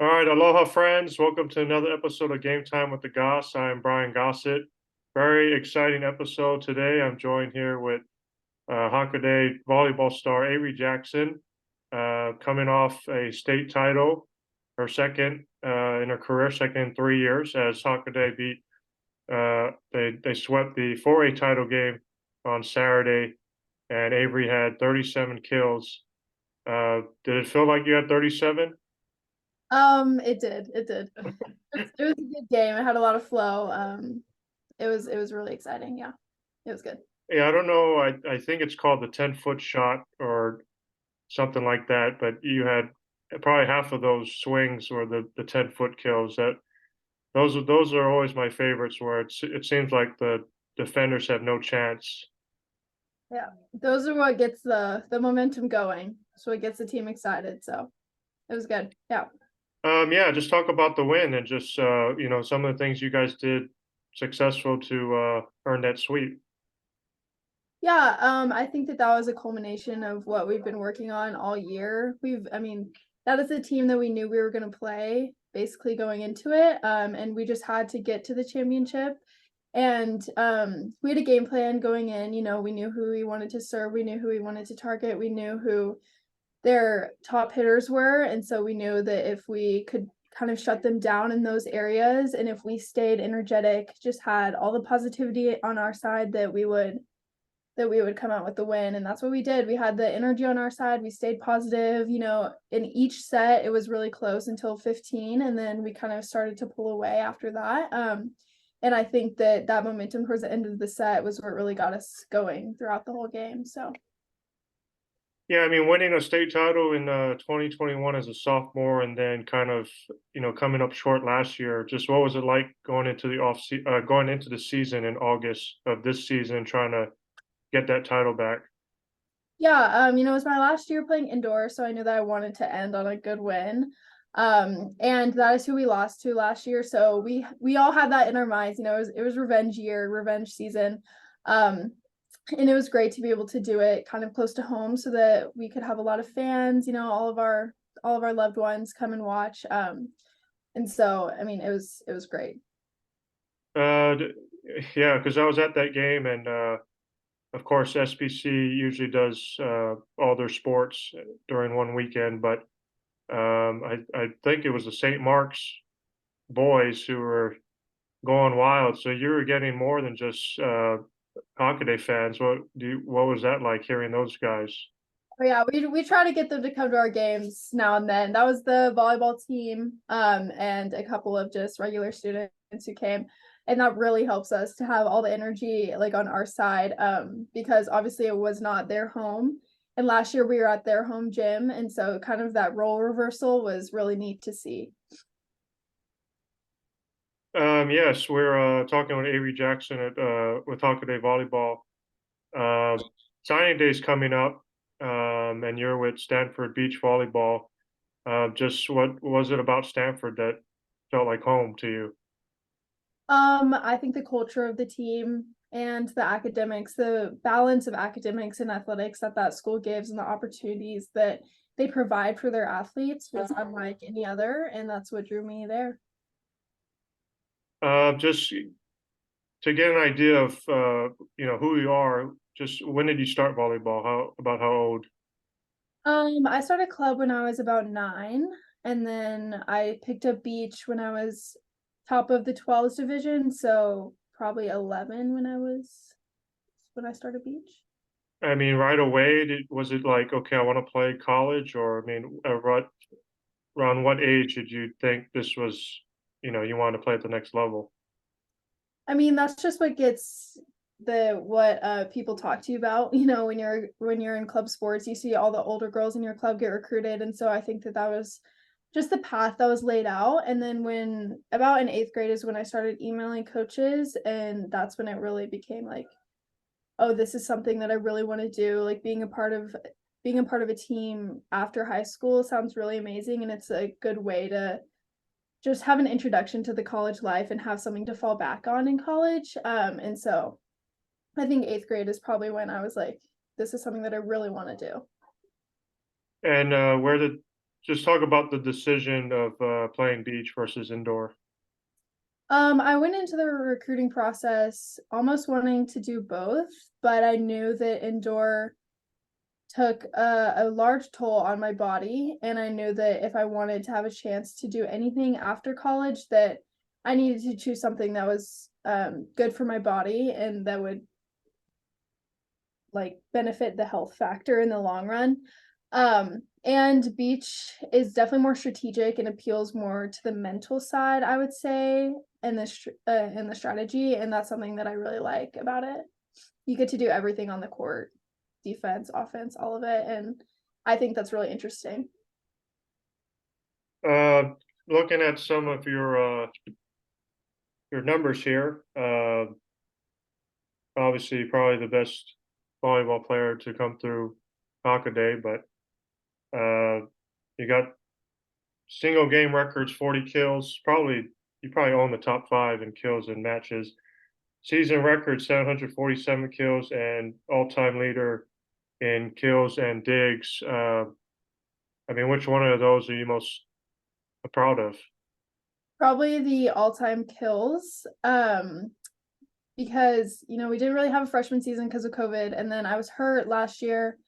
All right, aloha friends. Welcome to another episode of Game Time with the Goss. I'm Brian Gossett. Very exciting episode today. I'm joined here with Hockaday volleyball star Avery Jackson, coming off a state title, her second in her career, second in 3 years, as Hockaday beat they swept the 4A title game on Saturday, and Avery had 37 kills. Did it feel like you had 37? It did. It did. It was a good game. It had a lot of flow. It was really exciting. Yeah, it was good. Yeah, I don't know. I think it's called the 10-foot shot or something like that, but you had probably half of those swings were the 10-foot kills. Those are always my favorites where it seems like the defenders have no chance. Yeah, those are what gets the momentum going. So it gets the team excited. So it was good. Yeah. Yeah, just talk about the win and just some of the things you guys did successful to earn that sweep. Yeah, I think that was a culmination of what we've been working on all year. I mean, that is the team that we knew we were going to play basically going into it. And we just had to get to the championship. And we had a game plan going in. We knew who we wanted to serve, we knew who we wanted to target, we knew who their top hitters were. And so we knew that if we could kind of shut them down in those areas, and if we stayed energetic, just had all the positivity on our side, that we would come out with the win. And that's what we did. We had the energy on our side. We stayed positive. In each set, it was really close until 15. And then we kind of started to pull away after that. And I think that momentum towards the end of the set was what really got us going throughout the whole game. So, Yeah, I mean, winning a state title in 2021 as a sophomore, and then kind of coming up short last year. Just what was it like going into the season in August of this season, trying to get that title back? yeah, it was my last year playing indoor. So I knew that I wanted to end on a good win. And that is who we lost to last year. So we all had that in our minds. It was revenge year, revenge season. And it was great to be able to do it kind of close to home so that we could have a lot of fans, all of our loved ones come and watch. And so I mean it was great. Uh, d- yeah, because I was at that game, and of course, SBC usually does all their sports during one weekend, but I think it was the St. Mark's boys who were going wild. So you were getting more than just Hockaday fans. What was that like hearing those guys? But yeah, we try to get them to come to our games now and then. That was the volleyball team, and a couple of just regular students who came. And that really helps us to have all the energy like on our side, because obviously it was not their home. And last year we were at their home gym, and so kind of that role reversal was really neat to see. Yes, we're talking with Avery Jackson at with Hockaday Volleyball. Uh, Signing day's coming up, and you're with Stanford Beach Volleyball. Just what was it about Stanford that felt like home to you? I think the culture of the team and the academics, the balance of academics and athletics that school gives, and the opportunities that they provide for their athletes was unlike any other, and that's what drew me there. Just to get an idea of who you are. Just when did you start volleyball? How old? I started club when I was about 9, and then I picked up beach when I was top of the 12s division, so probably 11 when I started beach. I mean, right away, was it like, okay, I want to play college, or I mean, around what age did you think this was, you want to play at the next level? I mean, that's just what gets the what people talk to you about. When you're in club sports, you see all the older girls in your club get recruited, and so I think that was just the path that was laid out. And then when about in 8th grade is when I started emailing coaches, and that's when it really became like, oh, this is something that I really want to do. Like being a part of a team after high school sounds really amazing, and it's a good way to just have an introduction to the college life and have something to fall back on in college. And so I think 8th grade is probably when I was like, this is something that I really want to do. And just talk about the decision of playing beach versus indoor. I went into the recruiting process almost wanting to do both, but I knew that indoor took a large toll on my body, and I knew that if I wanted to have a chance to do anything after college, that I needed to choose something that was good for my body and that would like benefit the health factor in the long run. And beach is definitely more strategic and appeals more to the mental side, I would say, and the strategy, and that's something that I really like about it. You get to do everything on the court, defense, offense, all of it, and I think that's really interesting. Uh, Looking at some of your numbers here, obviously probably the best volleyball player to come through Hockaday, but you got single game records, 40 kills. You probably own the top five in kills in matches. Season record 747 kills and all-time leader in kills and digs. I mean, which one of those are you most proud of? Probably the all-time kills. Because we didn't really have a freshman season because of COVID, and then I was hurt last year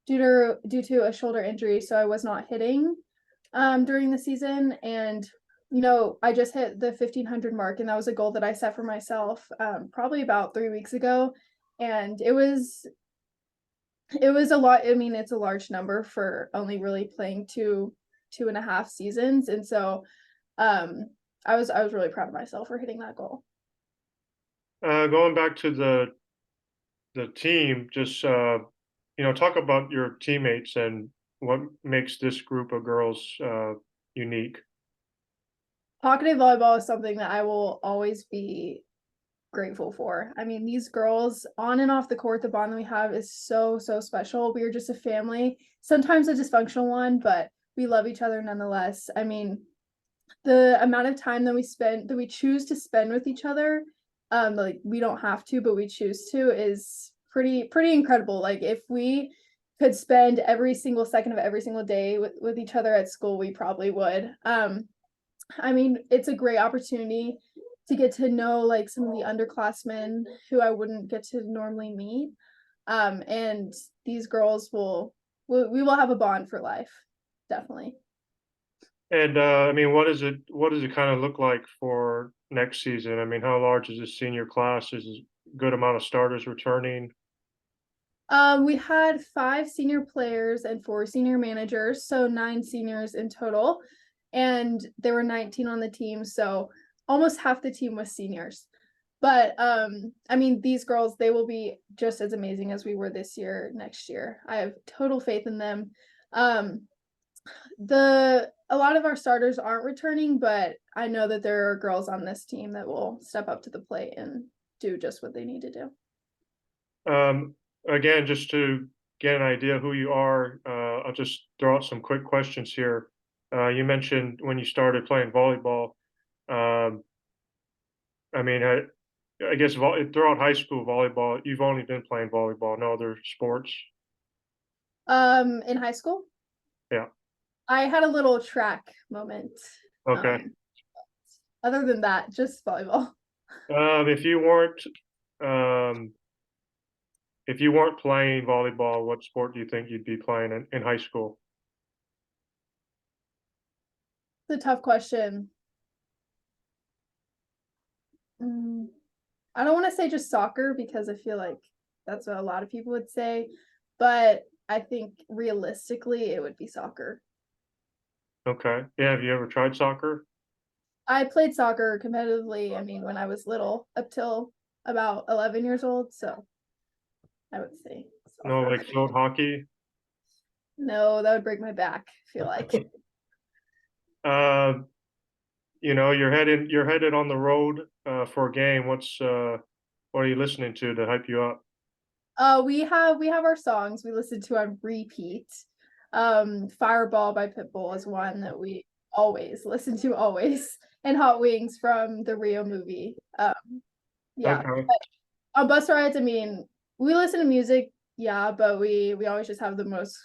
due to a shoulder injury, so I was not hitting during the season. And I just hit the 1500 mark, and that was a goal that I set for myself probably about 3 weeks ago, and it was a lot. I mean, it's a large number for only really playing two and a half seasons, and so um I was really proud of myself for hitting that goal. Going back to the team, just talk about your teammates and what makes this group of girls unique. Hockaday volleyball is something that I will always be grateful for. I mean, these girls on and off the court, the bond that we have is so, so special. We are just a family, sometimes a dysfunctional one, but we love each other nonetheless. I mean, the amount of time that we choose to spend with each other, like we don't have to, but we choose to, is pretty incredible. Like if we could spend every single second of every single day with each other at school, we probably would. I mean, it's a great opportunity to get to know like some of the underclassmen who I wouldn't get to normally meet. And these girls we will have a bond for life, definitely. And I mean, what does it kind of look like for next season? I mean, how large is this senior class? Is a good amount of starters returning? We had 5 senior players and 4 senior managers, so 9 seniors in total. And there were 19 on the team, so almost half the team was seniors. But I mean, these girls, they will be just as amazing as we were this year, next year. I have total faith in them. Um, the a lot of our starters aren't returning, but I know that there are girls on this team that will step up to the plate and do just what they need to do. Um, Again, just to get an idea who you are, I'll just throw out some quick questions here. You mentioned when you started playing volleyball. Um, I mean, I guess throughout high school volleyball, you've only been playing volleyball, no other sports. In high school, Yeah. I had a little track moment. Okay. Um, Other than that, just volleyball. If you weren't, um, if you weren't playing volleyball, what sport do you think you'd be playing in high school? It's a tough question. Mm, I don't want to say just soccer because I feel like that's what a lot of people would say, but I think realistically it would be soccer. Okay. Yeah. Have you ever tried soccer? I played soccer competitively, I mean, when I was little, up till about 11 years old, so I would say No, soccer. like field hockey. No, that would break my back, I feel like. Uh, you're headed on the road for a game. What are you listening to hype you up? We have our songs we listen to on repeat. Fireball by Pitbull is one that we always listen to, always. And Hot Wings from the Rio movie. Yeah. Okay. But on bus rides, I mean, we listen to music, yeah, but we always just have the most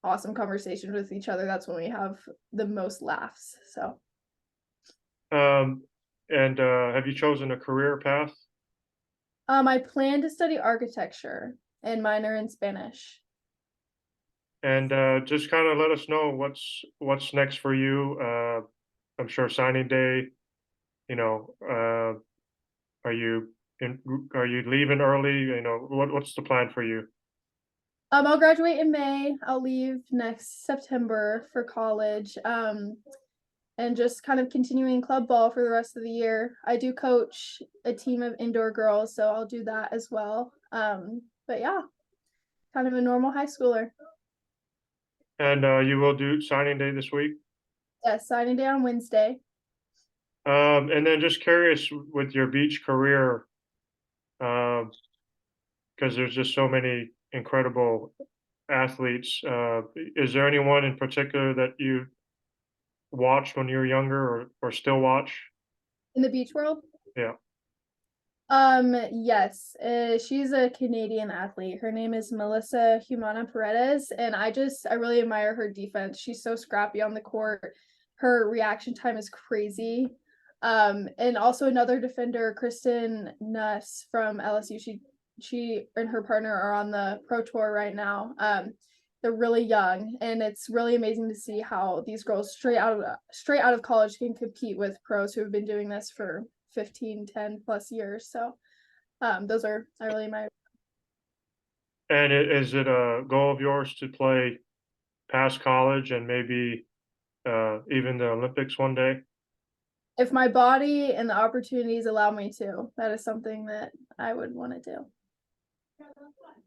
awesome conversations with each other, that's when we have the most laughs. So And have you chosen a career path? I plan to study architecture and minor in Spanish. And just kind of let us know what's next for you. I'm sure signing day, you know, are you are you leaving early? You know, what's the plan for you? I'll graduate in May. I'll leave next September for college. And just kind of continuing club ball for the rest of the year. I do coach a team of indoor girls, so I'll do that as well. But yeah, kind of a normal high schooler. And you will do signing day this week. Yes, signing day on Wednesday. And then just curious with your beach career, because there's just so many incredible athletes. Is there anyone in particular that you watched when you were younger or still watch? In the beach world? Yeah. Yes, she's a Canadian athlete. Her name is Melissa Humana Paredes, and I really admire her defense. She's so scrappy on the court. Her reaction time is crazy. And also another defender, Kristen Nuss from LSU. She and her partner are on the pro tour right now. They're really young, and it's really amazing to see how these girls straight out of college can compete with pros who have been doing this for 15, 10 plus years. So those are I really admire. And is it a goal of yours to play past college and maybe even the Olympics one day? If my body and the opportunities allow me to, that is something that I would want to do.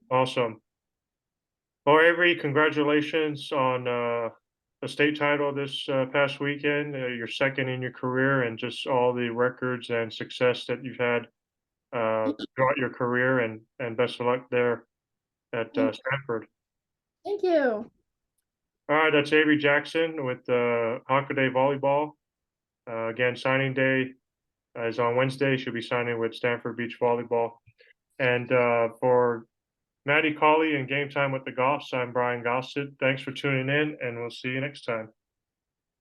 Awesome. Well, Avery, congratulations on the state title this past weekend. Your second in your career, and just all the records and success that you've had throughout your career. And best of luck there at Stanford. Thank you. All right, that's Avery Jackson with Hockaday Volleyball. Again, signing day is on Wednesday. She'll be signing with Stanford Beach Volleyball. And for Maddie Colley and Game Time with the Goss, I'm Brian Gossett. Thanks for tuning in, and we'll see you next time.